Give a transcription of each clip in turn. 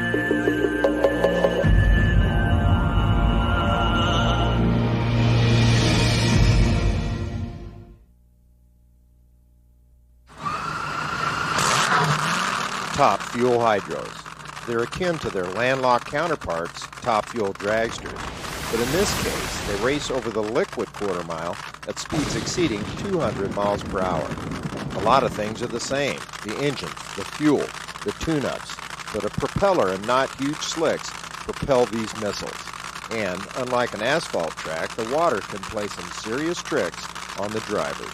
Top fuel hydros. They're akin to their landlocked counterparts, top fuel dragsters, but in this case, they race over the liquid quarter mile at speeds exceeding 200 miles per hour. A lot of things are the same: the engine, the fuel, the tune-ups, but a propeller and not huge slicks propel these missiles. And unlike an asphalt track, the water can play some serious tricks on the drivers.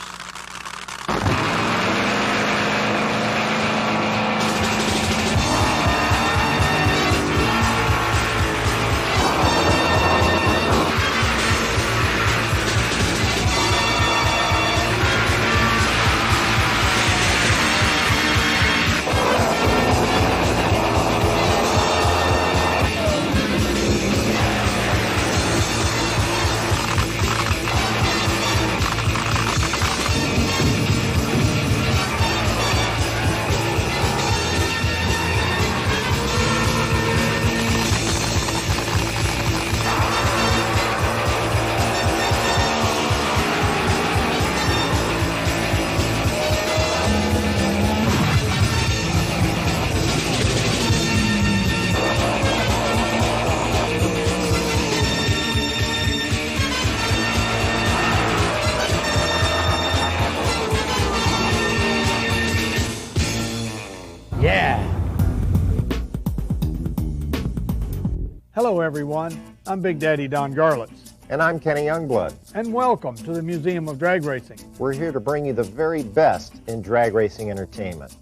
Hello everyone, I'm Big Daddy Don Garlitz. And I'm Kenny Youngblood. And welcome to the Museum of Drag Racing. We're here to bring you the very best in drag racing entertainment.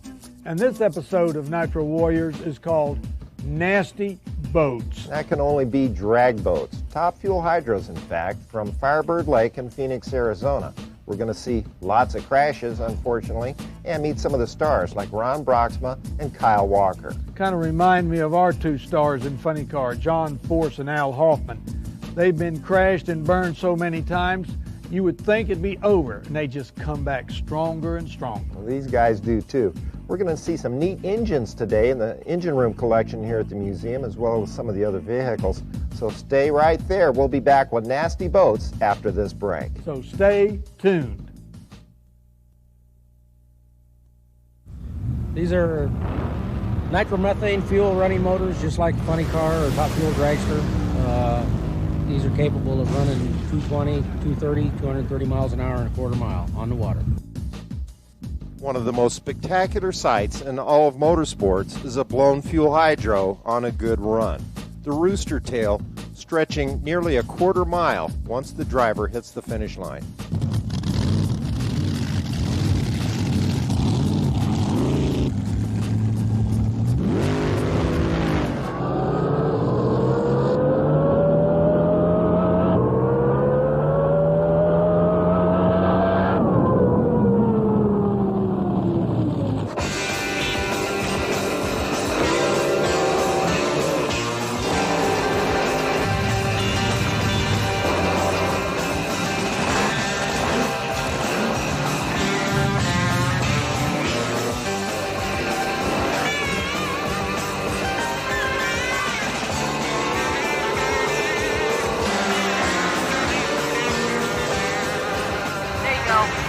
And this episode of Nitro Warriors is called Nasty Boats. That can only be drag boats. Top fuel hydros, in fact, from Firebird Lake in Phoenix, Arizona. We're going to see lots of crashes, unfortunately, and meet some of the stars like Ron Broxma and Kyle Walker. Kind of remind me of our two stars in Funny Car, John Force and Al Hoffman. They've been crashed and burned so many times, you would think it'd be over, and they just come back stronger and stronger. Well, these guys do too. We're going to see some neat engines today in the engine room collection here at the museum, as well as some of the other vehicles. So stay right there. We'll be back with Nasty Boats after this break. So stay tuned. These are nitromethane fuel running motors, just like the Funny Car or Top Fuel Dragster. These are capable of running 220, 230, 230 miles an hour and a quarter mile on the water. One of the most spectacular sights in all of motorsports is a blown fuel hydro on a good run. The rooster tail stretching nearly a quarter mile once the driver hits the finish line.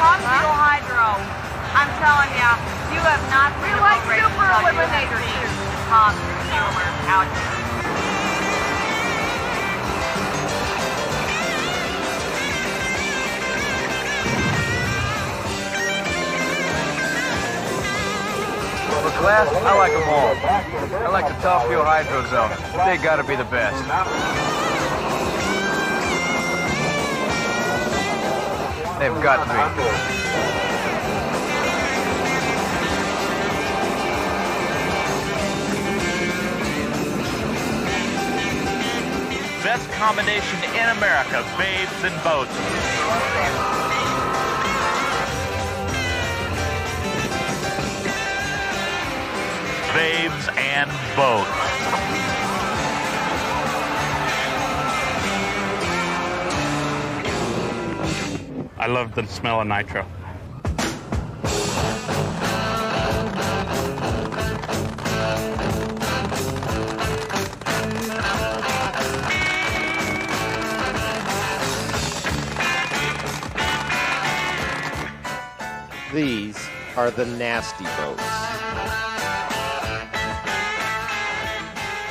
Top fuel hydro. I'm telling ya, you have not seen a boat race until you have seen top fueler out here. For class, I like them all. I like the top fuel hydros though. They gotta be the best. They've got to be. Best combination in America, babes and boats. Babes and boats. I love the smell of nitro. These are the nasty boats.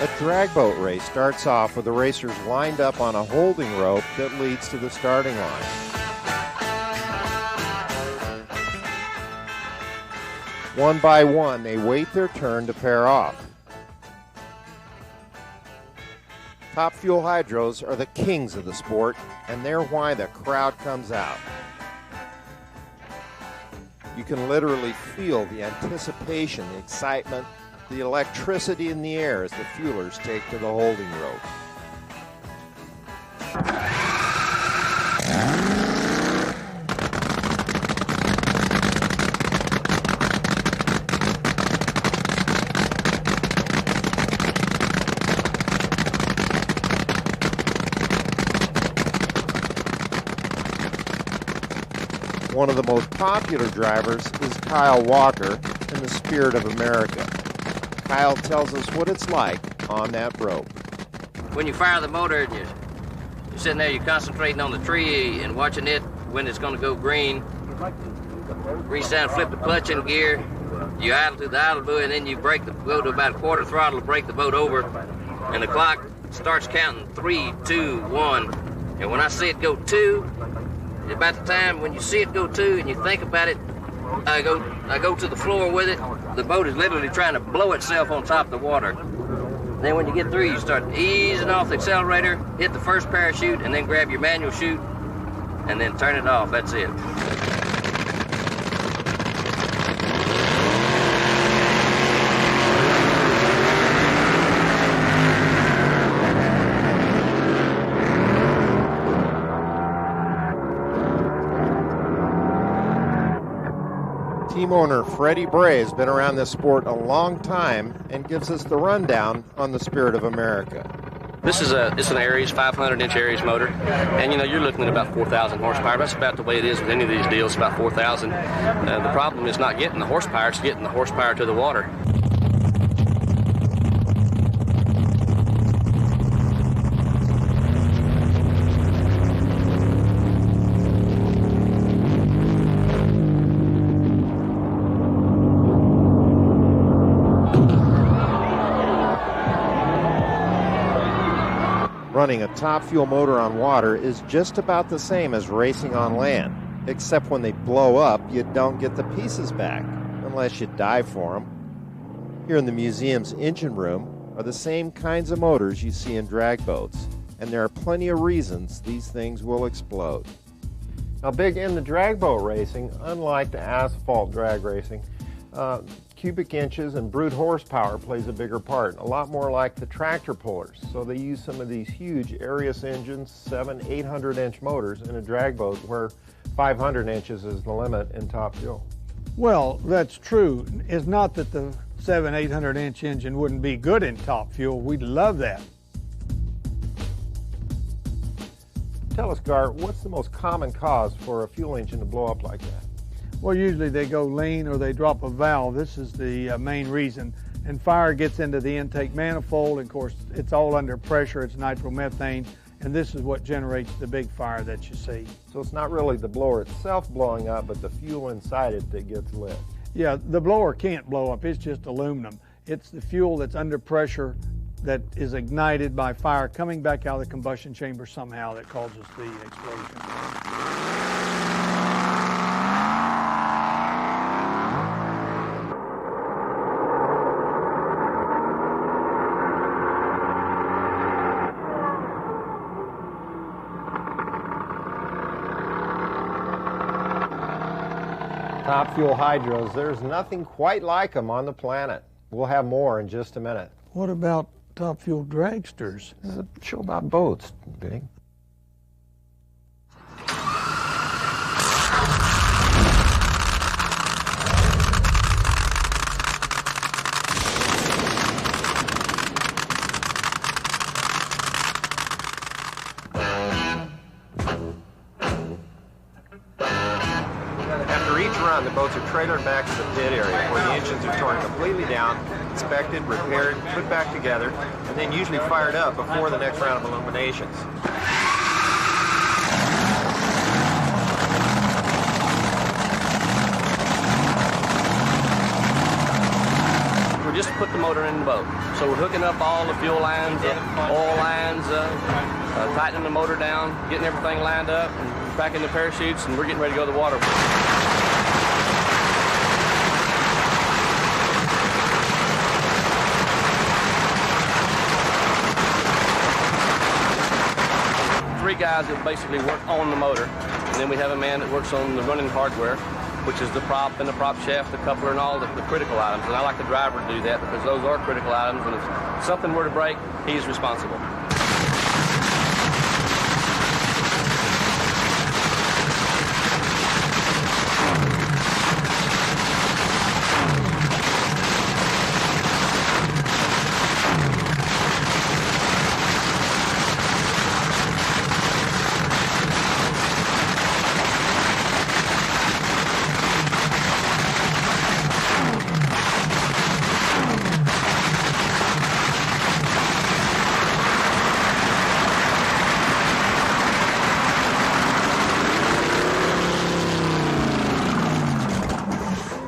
A drag boat race starts off with the racers lined up on a holding rope that leads to the starting line. One by one, they wait their turn to pair off. Top Fuel Hydros are the kings of the sport, and they're why the crowd comes out. You can literally feel the anticipation, the excitement, the electricity in the air as the fuelers take to the holding rope. One of the most popular drivers is Kyle Walker in the Spirit of America. Kyle tells us what it's like on that rope. When you fire the motor and you're sitting there, you're concentrating on the tree and watching it when it's going to go green. Reach down, flip the clutch in gear, you idle to the idle buoy, and then you brake go to about quarter throttle to break the boat over, and the clock starts counting 3, 2, 1. And when I see it go 2, about the time when you see it go 2 and you think about it, I go to the floor with it. The boat is literally trying to blow itself on top of the water. Then when you get through, you start easing off the accelerator, hit the first parachute, and then grab your manual chute, and then turn it off. That's it. Team owner Freddie Bray has been around this sport a long time and gives us the rundown on the Spirit of America. This is it's an Aries, 500-inch Aries motor, and you're looking at about 4,000 horsepower. That's about the way it is with any of these deals, about 4,000. The problem is not getting the horsepower, it's getting the horsepower to the water. Running a Top Fuel motor on water is just about the same as racing on land, except when they blow up, you don't get the pieces back, unless you dive for them. Here in the museum's engine room are the same kinds of motors you see in drag boats, and there are plenty of reasons these things will explode. Now, big in the drag boat racing, unlike the asphalt drag racing, cubic inches and brute horsepower plays a bigger part, a lot more like the tractor pullers. So they use some of these huge Arius engines, 700-800-inch motors in a drag boat where 500 inches is the limit in Top Fuel. Well, that's true. It's not that the 700-800-inch engine wouldn't be good in Top Fuel. We'd love that. Tell us, Gart, what's the most common cause for a fuel engine to blow up like that? Well, usually they go lean or they drop a valve. This is the main reason. And fire gets into the intake manifold. And of course, it's all under pressure. It's nitromethane. And this is what generates the big fire that you see. So it's not really the blower itself blowing up, but the fuel inside it that gets lit. Yeah, the blower can't blow up. It's just aluminum. It's the fuel that's under pressure that is ignited by fire coming back out of the combustion chamber somehow that causes the explosion. Top Fuel Hydros, there's nothing quite like them on the planet. We'll have more in just a minute. What about Top Fuel dragsters? This is a show about boats, Big. The boats are trailered back to the pit area where the engines are torn completely down, inspected, repaired, put back together, and then usually fired up before the next round of illuminations. put the motor in the boat. So we're hooking up all the fuel lines, oil lines, tightening the motor down, getting everything lined up, and packing the parachutes, and we're getting ready to go to the water. 3 guys that basically work on the motor, and then we have a man that works on the running hardware, which is the prop and the prop shaft, the coupler, and all the critical items. And I like the driver to do that because those are critical items, and if something were to break, he's responsible.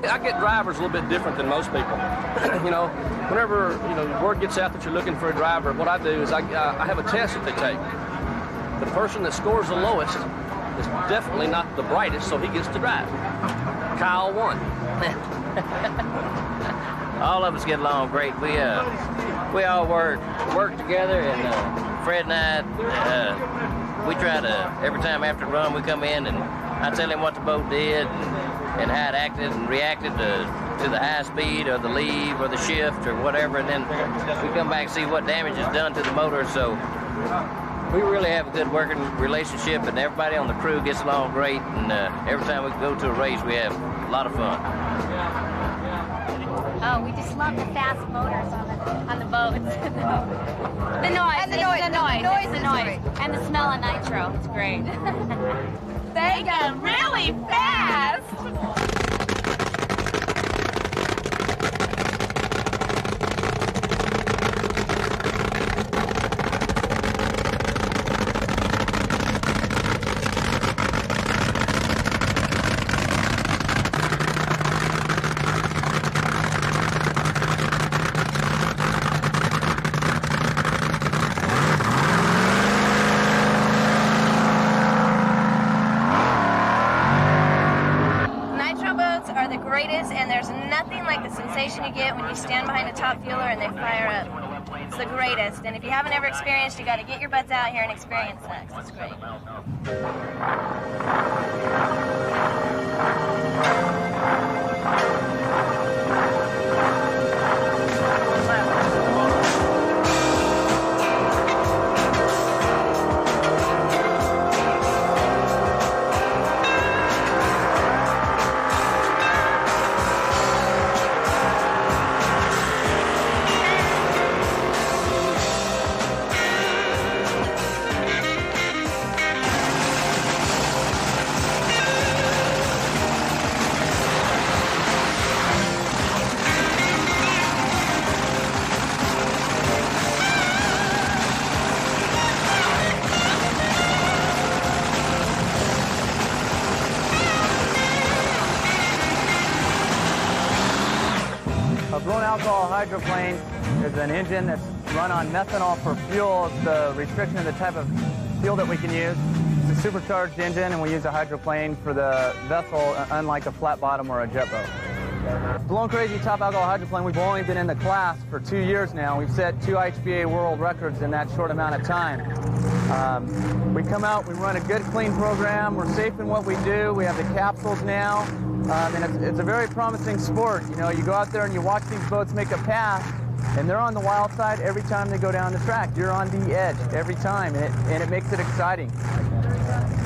I get drivers a little bit different than most people. Whenever word gets out that you're looking for a driver, what I do is I have a test that they take. The person that scores the lowest is definitely not the brightest, so he gets to drive. Kyle won. All of us get along great. We all work together, and Fred and I, we try to, every time after a run we come in and I tell him what the boat did and how it acted and reacted to the high speed or the leave or the shift or whatever, and then we come back and see what damage is done to the motor. So we really have a good working relationship, and everybody on the crew gets along great, and every time we go to a race we have a lot of fun. Oh, we just love the fast motors on the boats. The noise. And the noise. The noise. And the smell of nitro. It's great. They go really fast. And there's nothing like the sensation you get when you stand behind a top fueler and they fire up. It's the greatest. And if you haven't ever experienced, you got to get your butts out here and experience that. It's great. A blown alcohol hydroplane is an engine that's run on methanol for fuel. It's the restriction of the type of fuel that we can use. It's a supercharged engine, and we use a hydroplane for the vessel, unlike a flat bottom or a jet boat. Blown Crazy Top Alcohol Hydroplane, we've only been in the class for 2 years now. We've set 2 IHBA world records in that short amount of time. We come out, we run a good, clean program. We're safe in what we do. We have the capsules now, and it's a very promising sport. You know, you go out there and you watch these boats make a pass, and they're on the wild side every time they go down the track. You're on the edge every time, and it makes it exciting.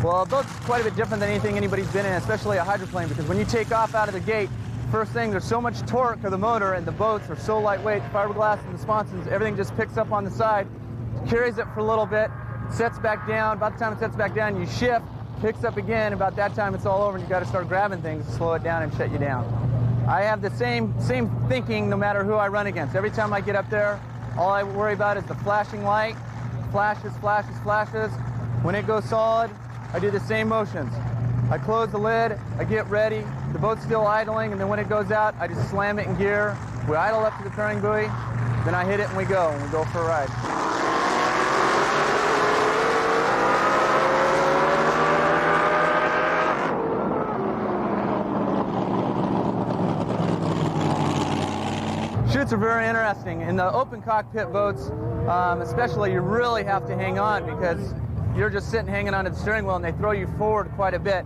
Well, a boat's quite a bit different than anything anybody's been in, especially a hydroplane, because when you take off out of the gate, first thing, there's so much torque of the motor, and the boats are so lightweight, the fiberglass and the sponsons, everything just picks up on the side, carries it for a little bit, sets back down. About the time it sets back down, you shift, picks up again. About that time, it's all over, and you got to start grabbing things to slow it down and shut you down. I have the same thinking no matter who I run against. Every time I get up there, all I worry about is the flashing light. Flashes, flashes, flashes. When it goes solid, I do the same motions. I close the lid, I get ready, the boat's still idling, and then when it goes out, I just slam it in gear We idle up to the turning buoy, then I hit it and we go for a ride. Chutes are very interesting. In the open cockpit boats, especially, you really have to hang on because you're just sitting hanging onto the steering wheel and they throw you forward quite a bit.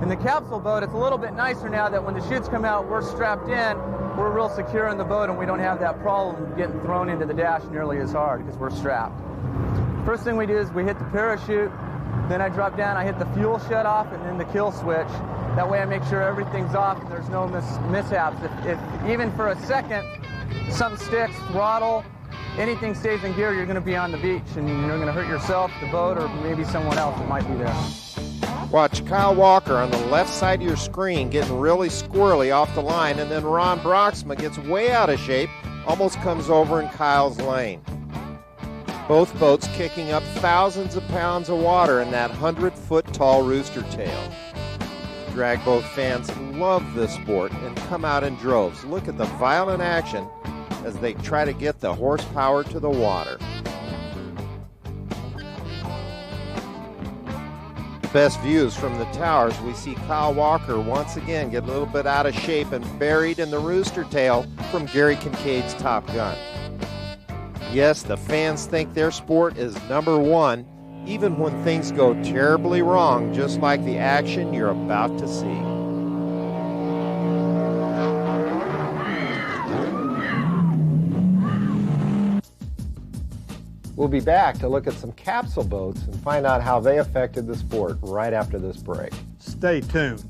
In the capsule boat, it's a little bit nicer now that when the chutes come out, we're strapped in, we're real secure in the boat and we don't have that problem of getting thrown into the dash nearly as hard because we're strapped. First thing we do is we hit the parachute, then I drop down, I hit the fuel shut off and then the kill switch. That way I make sure everything's off and there's no mishaps. If even for a second something sticks, throttle, anything stays in gear, you're going to be on the beach and you're going to hurt yourself, the boat, or maybe someone else that might be there. Watch Kyle Walker on the left side of your screen getting really squirrely off the line, and then Ron Broxma gets way out of shape, almost comes over in Kyle's lane. Both boats kicking up thousands of pounds of water in that 100-foot tall rooster tail. Drag boat fans love this sport and come out in droves. Look at the violent action as they try to get the horsepower to the water. The best views from the towers, we see Kyle Walker once again get a little bit out of shape and buried in the rooster tail from Gary Kincaid's Top Gun. Yes, the fans think their sport is number one, even when things go terribly wrong, just like the action you're about to see. We'll be back to look at some capsule boats and find out how they affected the sport right after this break. Stay tuned.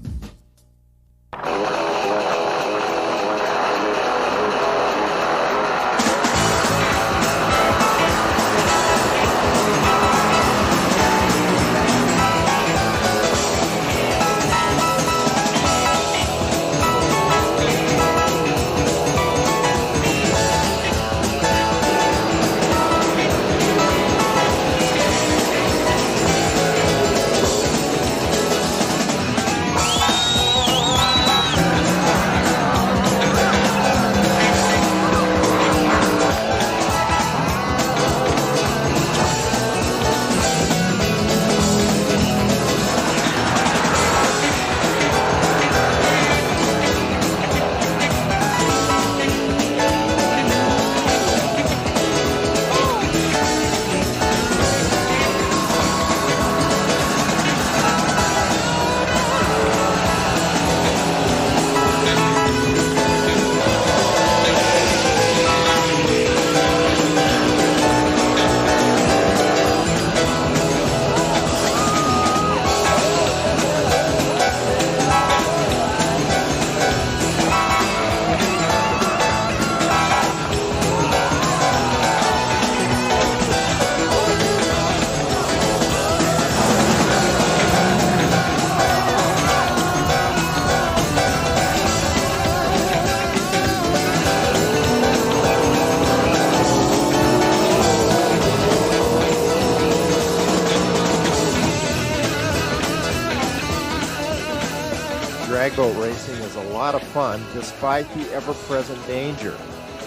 Dragboat racing is a lot of fun despite the ever-present danger.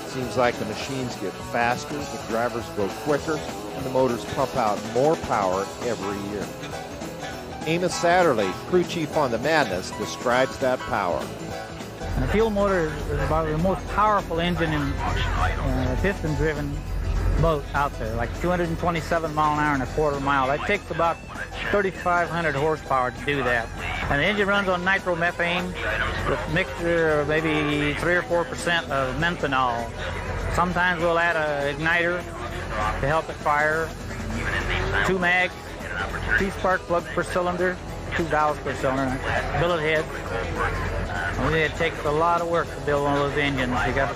Seems like the machines get faster, the drivers go quicker, and the motors pump out more power every year. Amos Satterley, crew chief on the Madness, describes that power. And the fuel motor is about the most powerful engine in piston-driven boat out there, like 227 mile an hour and a quarter mile. That takes about 3,500 horsepower to do that. And the engine runs on nitromethane with a mixture of maybe 3 or 4% of methanol. Sometimes we'll add an igniter to help it fire, 2 mags, 2 spark plugs per cylinder, 2 valves per cylinder, billet head. And it takes a lot of work to build one of those engines. You got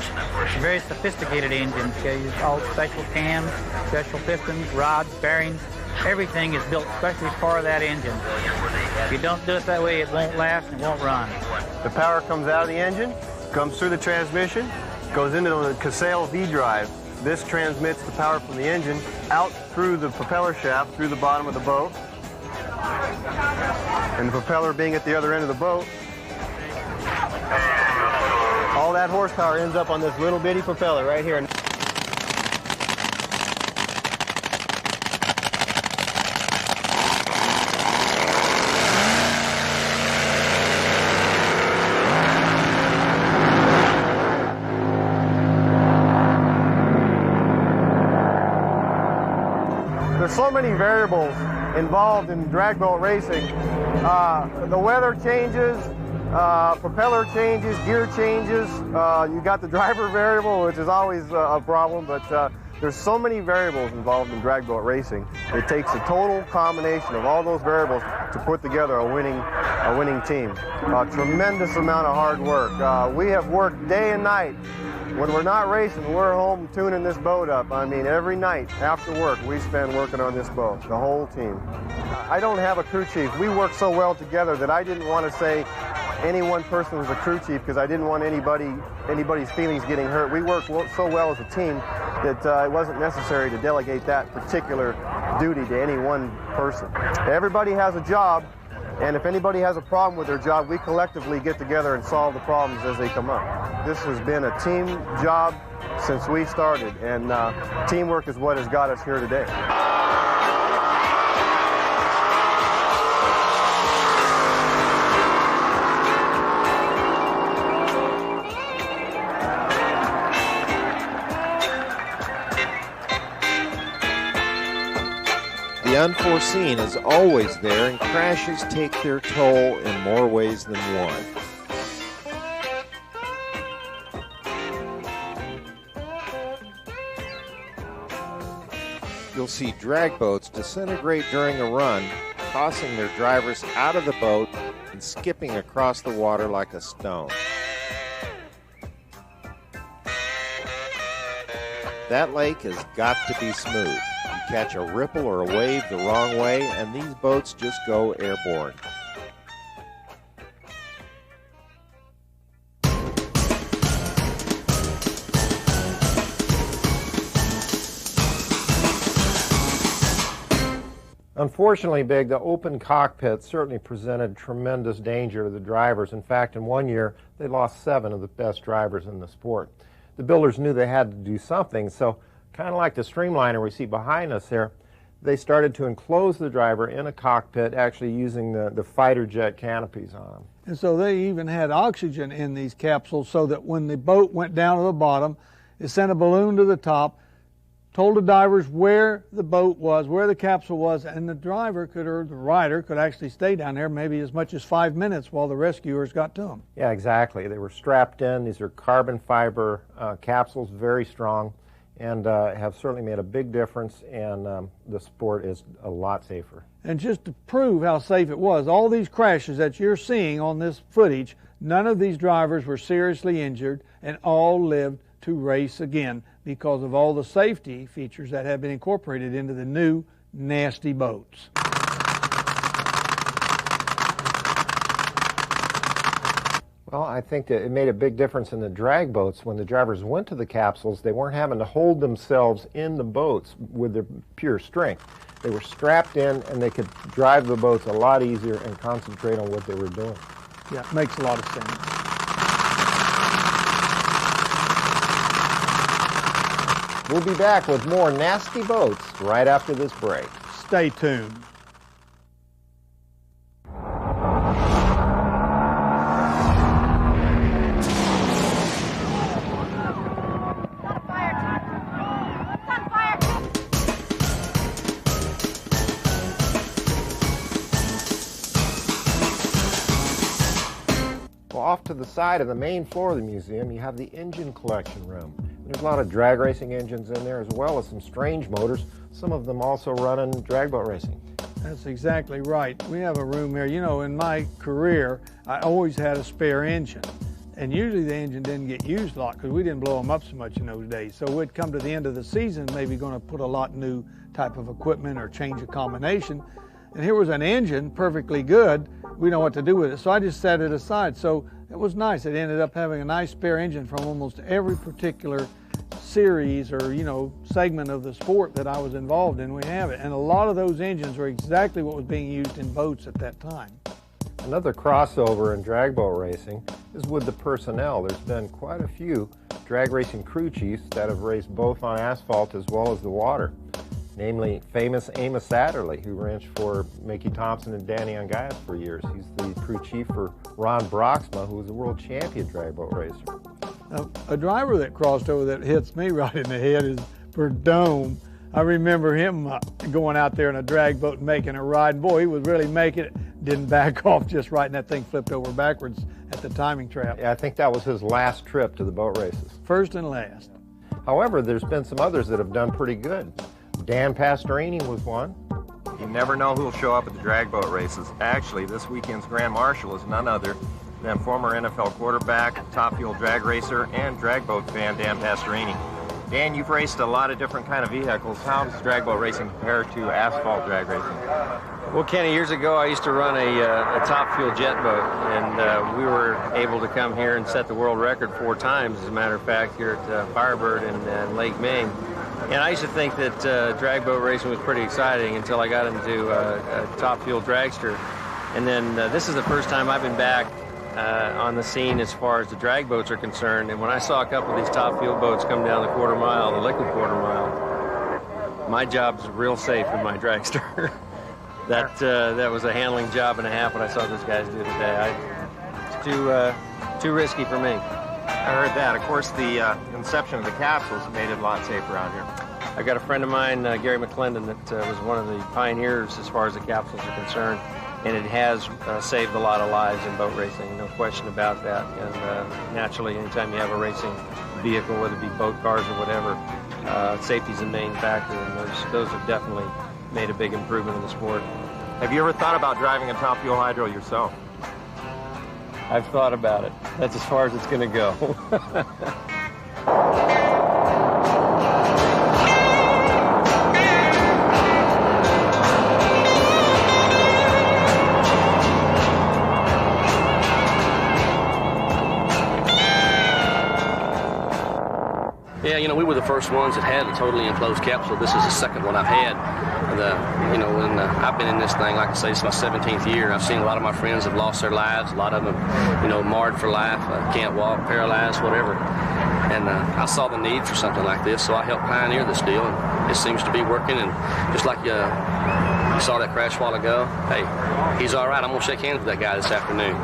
very sophisticated engines. You use all special cams, special pistons, rods, bearings. Everything is built especially for that engine. If you don't do it that way, it won't last and it won't run. The power comes out of the engine, comes through the transmission, goes into the Casale V drive. This transmits the power from the engine out through the propeller shaft, through the bottom of the boat. And the propeller being at the other end of the boat. All that that horsepower ends up on this little bitty propeller right here. There's so many variables involved in drag boat racing. The weather changes, propeller changes, gear changes. You got the driver variable, which is always a problem, but there's so many variables involved in drag boat racing. It takes a total combination of all those variables to put together a winning team. A tremendous amount of hard work. We have worked day and night. When we're not racing, we're home tuning this boat up. I mean, every night after work, we spend working on this boat, the whole team. I don't have a crew chief. We work so well together that I didn't want to say any one person was a crew chief because I didn't want anybody's feelings getting hurt. We work so well as a team that it wasn't necessary to delegate that particular duty to any one person. Everybody has a job, and if anybody has a problem with their job, we collectively get together and solve the problems as they come up. This has been a team job since we started, and teamwork is what has got us here today. The unforeseen is always there, and crashes take their toll in more ways than one. You'll see drag boats disintegrate during a run, tossing their drivers out of the boat and skipping across the water like a stone. That lake has got to be smooth. You catch a ripple or a wave the wrong way, and these boats just go airborne. Unfortunately, Big, the open cockpit certainly presented tremendous danger to the drivers. In fact, in one year, they lost 7 of the best drivers in the sport. The builders knew they had to do something, so kind of like the streamliner we see behind us here, they started to enclose the driver in a cockpit, actually using the fighter jet canopies on them. And so they even had oxygen in these capsules so that when the boat went down to the bottom, it sent a balloon to the top, told the divers where the boat was, where the capsule was, and the driver could, or the rider could actually stay down there maybe as much as 5 minutes while the rescuers got to them. Yeah, exactly. They were strapped in. These are carbon fiber capsules, very strong, and have certainly made a big difference, and the sport is a lot safer. And just to prove how safe it was, all these crashes that you're seeing on this footage, none of these drivers were seriously injured, and all lived to race again because of all the safety features that have been incorporated into the new nasty boats. Well, I think that it made a big difference in the drag boats. When the drivers went to the capsules, they weren't having to hold themselves in the boats with their pure strength. They were strapped in, and they could drive the boats a lot easier and concentrate on what they were doing. Yeah, it makes a lot of sense. We'll be back with more nasty boats right after this break. Stay tuned. Well, off to the side of the main floor of the museum, you have the engine collection room. There's a lot of drag racing engines in there, as well as some strange motors, some of them also running drag boat racing. That's exactly right. We have a room here. You know, in my career, I always had a spare engine. And usually the engine didn't get used a lot because we didn't blow them up so much in those days. So we'd come to the end of the season, maybe going to put a lot new type of equipment or change a combination. And here was an engine, perfectly good. We know what to do with it. So I just set it aside. So it was nice. It ended up having a nice spare engine from almost every particular series or, you know, segment of the sport that I was involved in. We have it. And a lot of those engines were exactly what was being used in boats at that time. Another crossover in drag boat racing is with the personnel. There's been quite a few drag racing crew chiefs that have raced both on asphalt as well as the water. Namely, famous Amos Satterley, who raced for Mickey Thompson and Danny Ongais for years. He's the crew chief for Ron Broxma, who was a world champion drag boat racer. A driver that crossed over that hits me right in the head is Verdome. I remember him going out there in a drag boat and making a ride. Boy, he was really making it. Didn't back off just right, and that thing flipped over backwards at the timing trap. Yeah, I think that was his last trip to the boat races. First and last. However, there's been some others that have done pretty good. Dan Pastorini was one. You never know who'll show up at the drag boat races. Actually, this weekend's Grand Marshal is none other than former NFL quarterback, top fuel drag racer, and drag boat fan Dan Pastorini. Dan, you've raced a lot of different kind of vehicles. How does drag boat racing compare to asphalt drag racing? Well, Kenny, years ago I used to run a top fuel jet boat, and we were able to come here and set the world record 4 times, as a matter of fact, here at Firebird and Lake Ming. And I used to think that drag boat racing was pretty exciting until I got into a top fuel dragster. And then this is the first time I've been back on the scene as far as the drag boats are concerned. And when I saw a couple of these top fuel boats come down the quarter mile, the liquid quarter mile, my job's real safe in my dragster. That was a handling job and a half what I saw those guys do today. It's too risky for me. I heard that. Of course, the inception of the capsules made it a lot safer out here. I got a friend of mine, Gary McClendon, that was one of the pioneers as far as the capsules are concerned, and it has saved a lot of lives in boat racing, no question about that. And naturally, anytime you have a racing vehicle, whether it be boat cars or whatever, safety's the main factor, and those have definitely made a big improvement in the sport. Have you ever thought about driving a top fuel hydro yourself? I've thought about it. That's as far as it's going to go. Yeah, you know, we were the first ones that had a totally enclosed capsule. This is the second one I've had. I've been in this thing, like I say, it's my 17th year. I've seen a lot of my friends have lost their lives. A lot of them, marred for life, can't walk, paralyzed, whatever. And I saw the need for something like this, so I helped pioneer this deal, and it seems to be working. And just like you saw that crash a while ago, hey, he's all right. I'm going to shake hands with that guy this afternoon.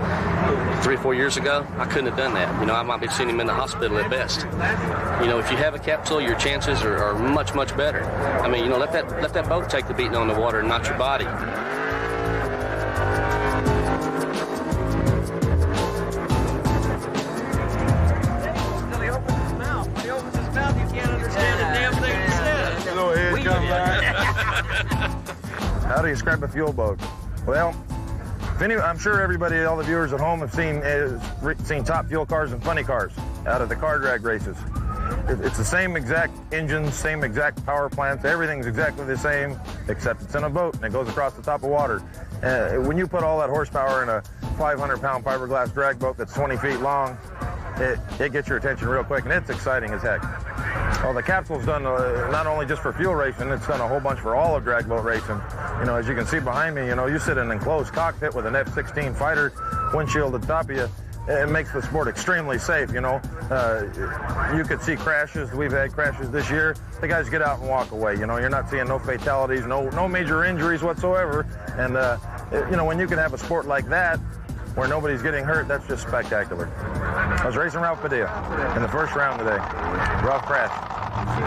3 or 4 years ago, I couldn't have done that. I might be seeing him in the hospital at best. If you have a capsule, your chances are much, much better. Let that boat take the beating on the water and not your body. Until he opens his mouth. When he opens his mouth, you can't understand a damn thing he says. So here it comes back. How do you describe a fuel boat? Well, I'm sure everybody, all the viewers at home have seen top fuel cars and funny cars out of the car drag races. It's the same exact engines, same exact power plants. Everything's exactly the same, except it's in a boat and it goes across the top of water. When you put all that horsepower in a 500-pound fiberglass drag boat that's 20 feet long, it gets your attention real quick, and it's exciting as heck. Well, the capsule's done not only just for fuel racing, it's done a whole bunch for all of drag boat racing. As you can see behind me, you sit in an enclosed cockpit with an F-16 fighter windshield at the top of you. It makes the sport extremely safe, You could see crashes. We've had crashes this year. The guys get out and walk away. You're not seeing no fatalities, no major injuries whatsoever. And, when you can have a sport like that where nobody's getting hurt, that's just spectacular. I was racing Ralph Padilla in the first round today. Ralph crashed.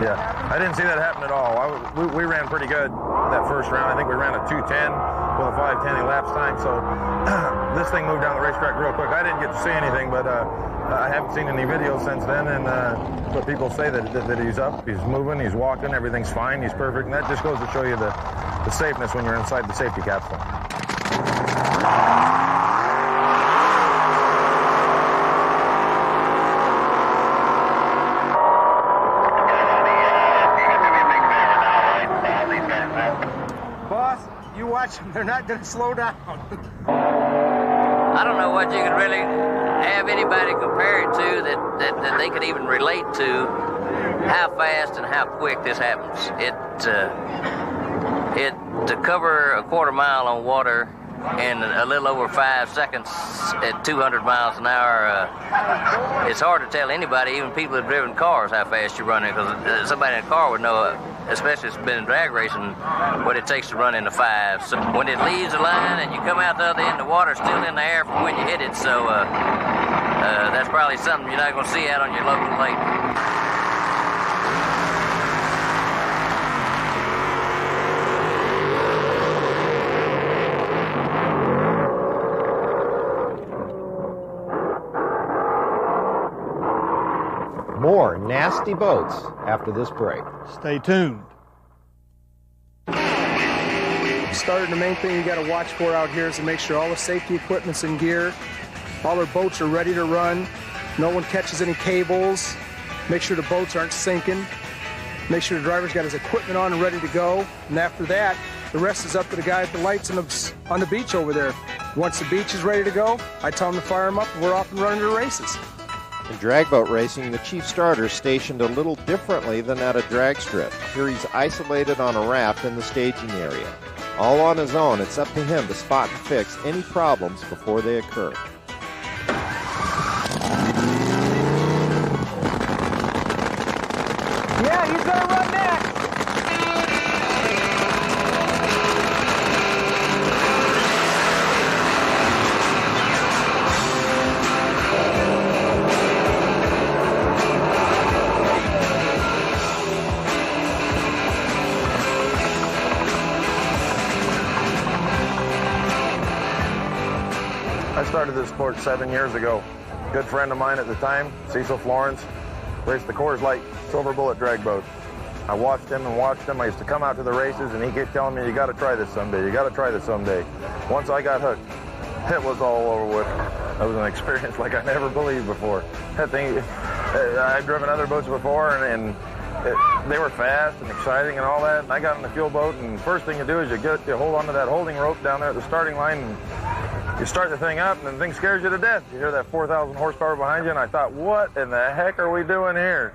Yeah, I didn't see that happen at all. We ran pretty good that first round. I think we ran a 2:10 with a 5:10 elapsed time. So this thing moved down the racetrack real quick. I didn't get to see anything, but I haven't seen any videos since then. And but people say that he's up, he's moving, he's walking, everything's fine, he's perfect. And that just goes to show you the safeness when you're inside the safety capsule. They're not going to slow down. I don't know what you could really have anybody compare it to that they could even relate to how fast and how quick this happens. To cover a quarter mile on water in a little over 5 seconds at 200 miles an hour. It's hard to tell anybody, even people who've driven cars, how fast you're running, because somebody in a car would know, especially if it's been in drag racing, what it takes to run in the 5. So when it leaves the line and you come out the other end, the water's still in the air from when you hit it, so that's probably something you're not going to see out on your local lake. More nasty boats after this break. Stay tuned. Starting, the main thing you got to watch for out here is to make sure all the safety equipment's in gear, all their boats are ready to run, no one catches any cables, make sure the boats aren't sinking, make sure the driver's got his equipment on and ready to go, and after that, the rest is up to the guy at the lights on the beach over there. Once the beach is ready to go, I tell him to fire him up, and we're off and running to races. In drag boat racing, the chief starter is stationed a little differently than at a drag strip. Here he's isolated on a raft in the staging area. All on his own, it's up to him to spot and fix any problems before they occur. Yeah, he's gonna run next. I started this sport 7 years ago. Good friend of mine at the time, Cecil Florence, raced the Coors Light Silver Bullet drag boat. I watched him and watched him. I used to come out to the races and he kept telling me, you got to try this someday, you got to try this someday. Once I got hooked, it was all over with. It was an experience like I never believed before. That thing, I've driven other boats before and they were fast and exciting and all that. And I got in the fuel boat and the first thing you do is you hold onto that holding rope down there at the starting line and you start the thing up, and the thing scares you to death. You hear that 4,000 horsepower behind you, and I thought, what in the heck are we doing here?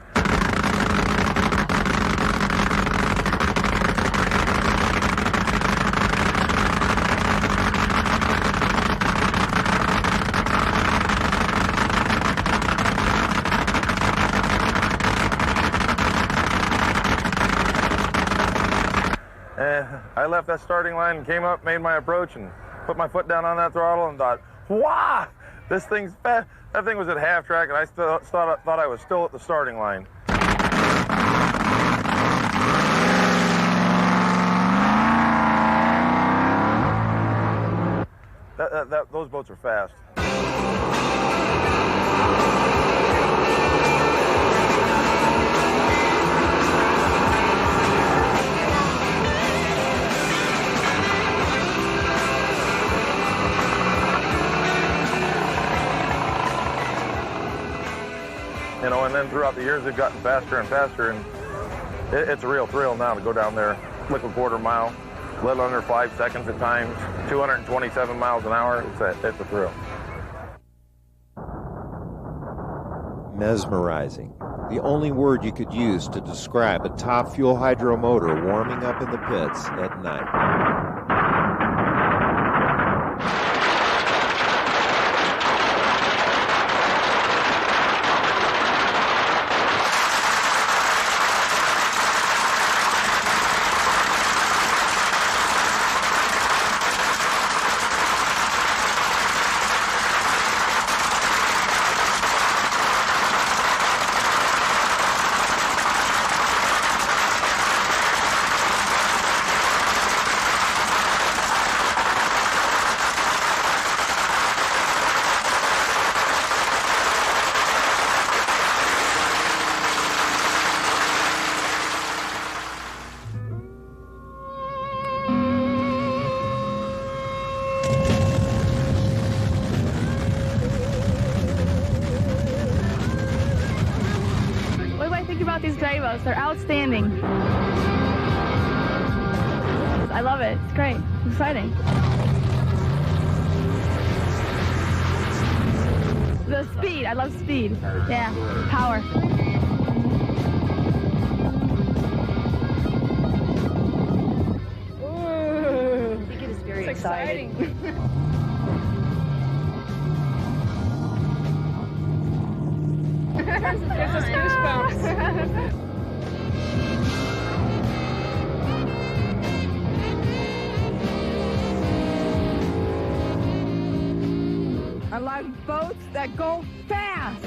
I left that starting line and came up, made my approach, and put my foot down on that throttle and thought, wow, this thing's fast. That thing was at half track, and I still thought I was still at the starting line. Those boats are fast. You know, and then throughout the years, they've gotten faster and faster, and it's a real thrill now to go down there, liquid quarter mile, a little under 5 seconds at times, 227 miles an hour. It's a thrill. Mesmerizing. The only word you could use to describe a top fuel hydro motor warming up in the pits at night. These drag boats, they're outstanding. I love it. It's great. It's exciting. The speed. I love speed. Yeah. Power. Ooh. I think it is very exciting. I like boats that go fast.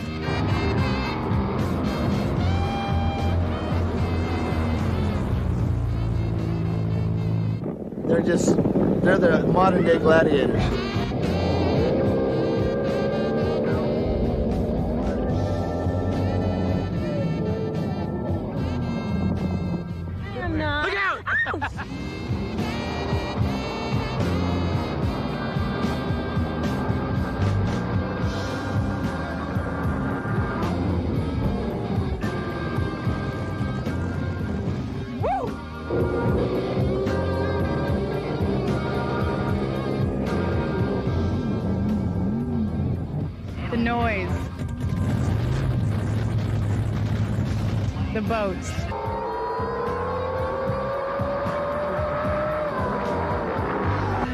They're the modern day gladiators. Look out! The noise. The boats.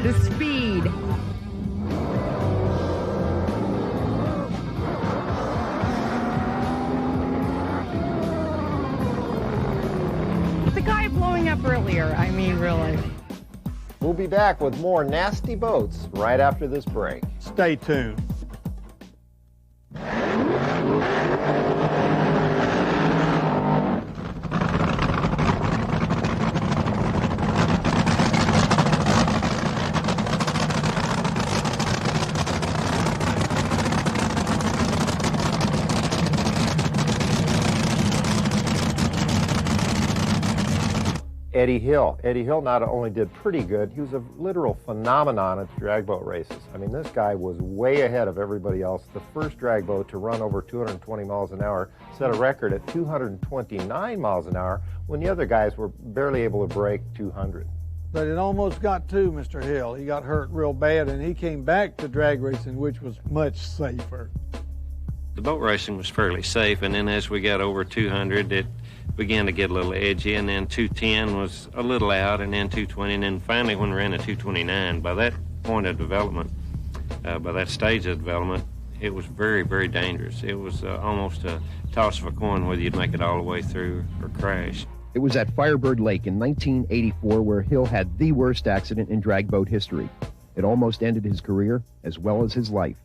The speed. The guy blowing up earlier, I mean, really. We'll be back with more nasty boats right after this break. Stay tuned. Eddie Hill. Eddie Hill not only did pretty good, he was a literal phenomenon at the drag boat races. I mean, this guy was way ahead of everybody else. The first drag boat to run over 220 miles an hour set a record at 229 miles an hour when the other guys were barely able to break 200. But it almost got to Mr. Hill. He got hurt real bad, and he came back to drag racing, which was much safer. The boat racing was fairly safe, and then as we got over 200, it began to get a little edgy, and then 210 was a little out, and then 220, and then finally when we ran to 229, by that point of development, by that stage of development, it was very, very dangerous. It was almost a toss of a coin whether you'd make it all the way through or crash. It was at Firebird Lake in 1984 where Hill had the worst accident in drag boat history. It almost ended his career as well as his life.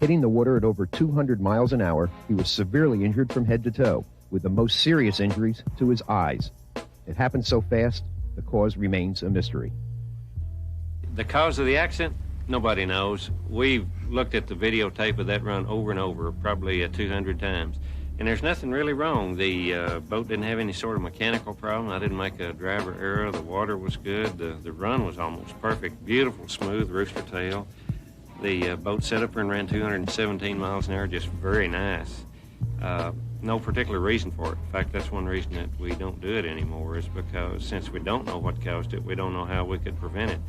Hitting the water at over 200 miles an hour, he was severely injured from head to toe, with the most serious injuries to his eyes. It happened so fast, the cause remains a mystery. The cause of the accident, nobody knows. We've looked at the videotape of that run over and over, probably 200 times. And there's nothing really wrong. The boat didn't have any sort of mechanical problem. I didn't make a driver error. The water was good. The run was almost perfect. Beautiful, smooth rooster tail. The boat set up and ran 217 miles an hour, just very nice. No particular reason for it. In fact, that's one reason that we don't do it anymore, is because since we don't know what caused it, we don't know how we could prevent it.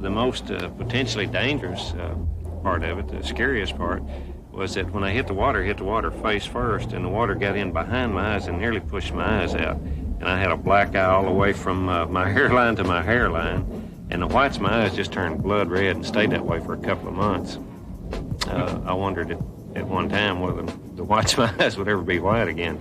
The most potentially dangerous part of it, the scariest part, was that when I hit the water face first, and the water got in behind my eyes and nearly pushed my eyes out. And I had a black eye all the way from my hairline to my hairline, and the whites of my eyes just turned blood red and stayed that way for a couple of months. I wondered at one time whether the whites of my eyes would ever be white again.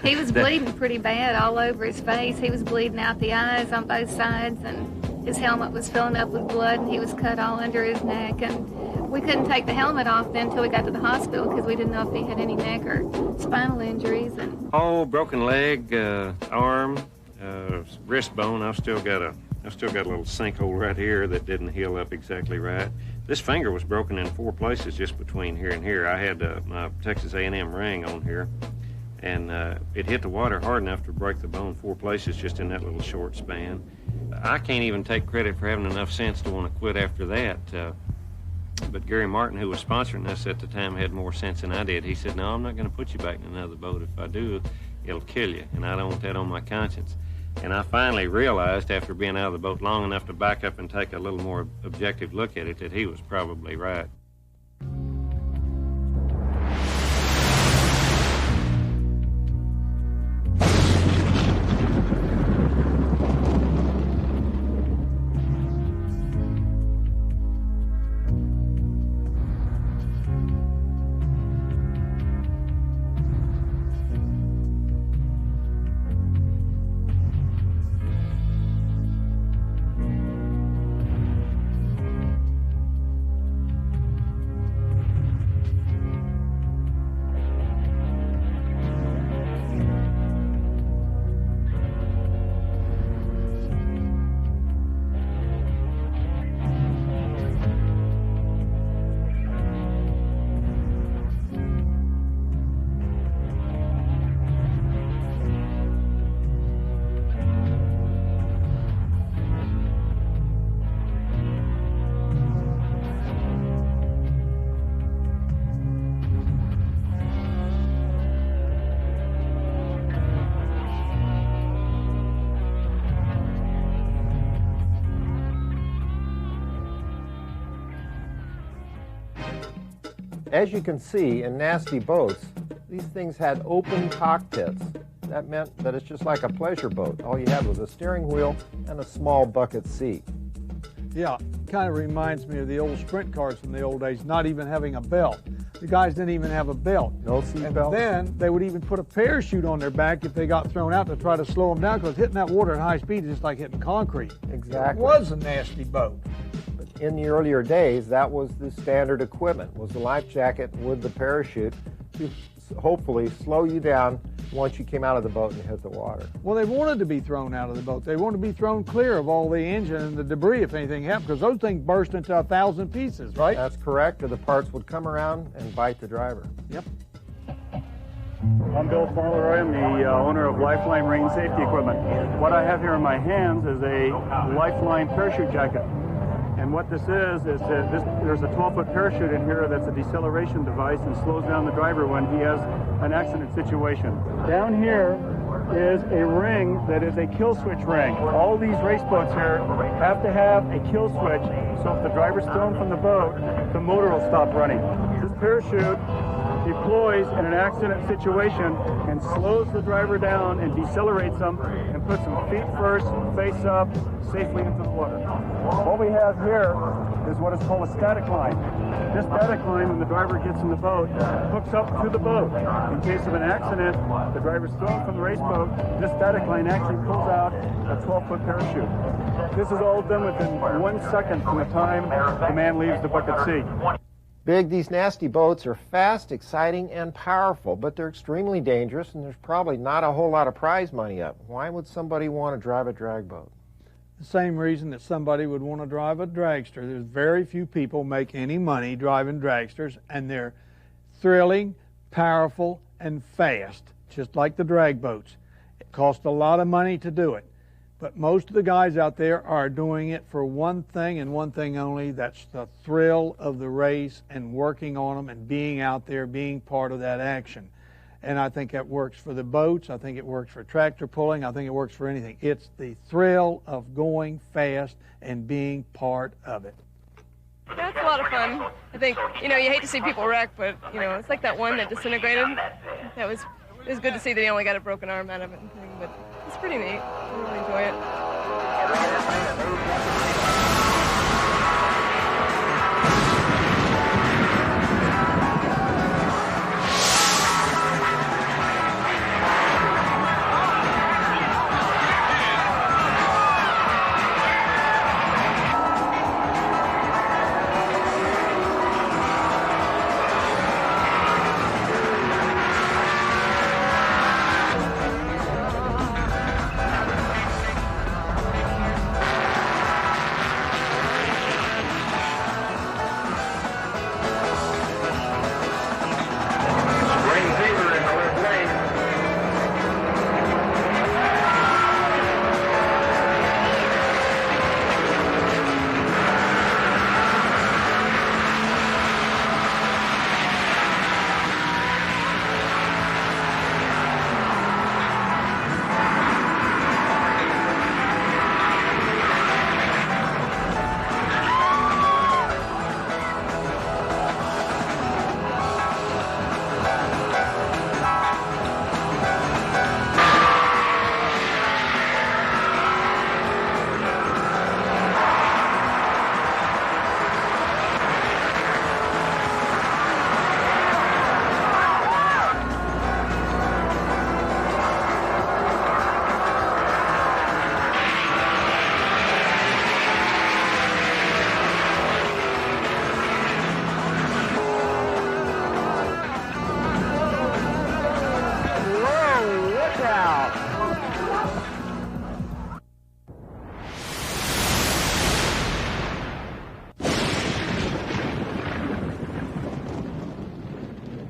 He was bleeding pretty bad all over his face. He was bleeding out the eyes on both sides, and his helmet was filling up with blood, and he was cut all under his neck. And we couldn't take the helmet off then until we got to the hospital because we didn't know if he had any neck or spinal injuries. And oh, broken leg, arm, wrist bone. I've still got a little sinkhole right here that didn't heal up exactly right. This finger was broken in 4 places just between here and here. I had my Texas A&M ring on here, and it hit the water hard enough to break the bone 4 places just in that little short span. I can't even take credit for having enough sense to want to quit after that. But Gary Martin, who was sponsoring us at the time, had more sense than I did. He said, no, I'm not going to put you back in another boat. If I do, it'll kill you, and I don't want that on my conscience. And I finally realized, after being out of the boat long enough to back up and take a little more objective look at it, that he was probably right. As you can see, in nasty boats, these things had open cockpits. That meant that it's just like a pleasure boat. All you had was a steering wheel and a small bucket seat. Yeah, kind of reminds me of the old sprint cars from the old days, not even having a belt. The guys didn't even have a belt. No seat belt. Then they would even put a parachute on their back if they got thrown out to try to slow them down, because hitting that water at high speed is just like hitting concrete. Exactly. It was a nasty boat. But in the earlier days, that was the standard equipment, was the life jacket with the parachute to hopefully slow you down once you came out of the boat and hit the water. Well, they wanted to be thrown out of the boat. They wanted to be thrown clear of all the engine and the debris if anything happened, because those things burst into 1,000 pieces, right? That's correct, or the parts would come around and bite the driver. Yep. I'm Bill Fauntleroy. I'm the owner of Lifeline Marine Safety Equipment. What I have here in my hands is a Lifeline parachute jacket. And what this is that there's a 12-foot parachute in here that's a deceleration device and slows down the driver when he has an accident situation. Down here is a ring that is a kill switch ring. All these race boats here have to have a kill switch, so if the driver's thrown from the boat, the motor will stop running. This parachute deploys in an accident situation and slows the driver down and decelerates them and puts them feet first, face up, safely into the water. What we have here is what is called a static line. This static line, when the driver gets in the boat, hooks up to the boat. In case of an accident, the driver's thrown from the race boat, this static line actually pulls out a 12-foot parachute. This is all done within 1 second from the time the man leaves the bucket seat. Big, these nasty boats are fast, exciting, and powerful, but they're extremely dangerous, and there's probably not a whole lot of prize money up. Why would somebody want to drive a drag boat? The same reason that somebody would want to drive a dragster. There's very few people make any money driving dragsters, and they're thrilling, powerful, and fast, just like the drag boats. It costs a lot of money to do it. But most of the guys out there are doing it for one thing and one thing only. That's the thrill of the race and working on them and being out there, being part of that action. And I think that works for the boats. I think it works for tractor pulling. I think it works for anything. It's the thrill of going fast and being part of it. Yeah, it's a lot of fun. I think, you hate to see people wreck, but, it's like that one that disintegrated. It was good to see that he only got a broken arm out of it and thing, but it's pretty neat. I really enjoy it.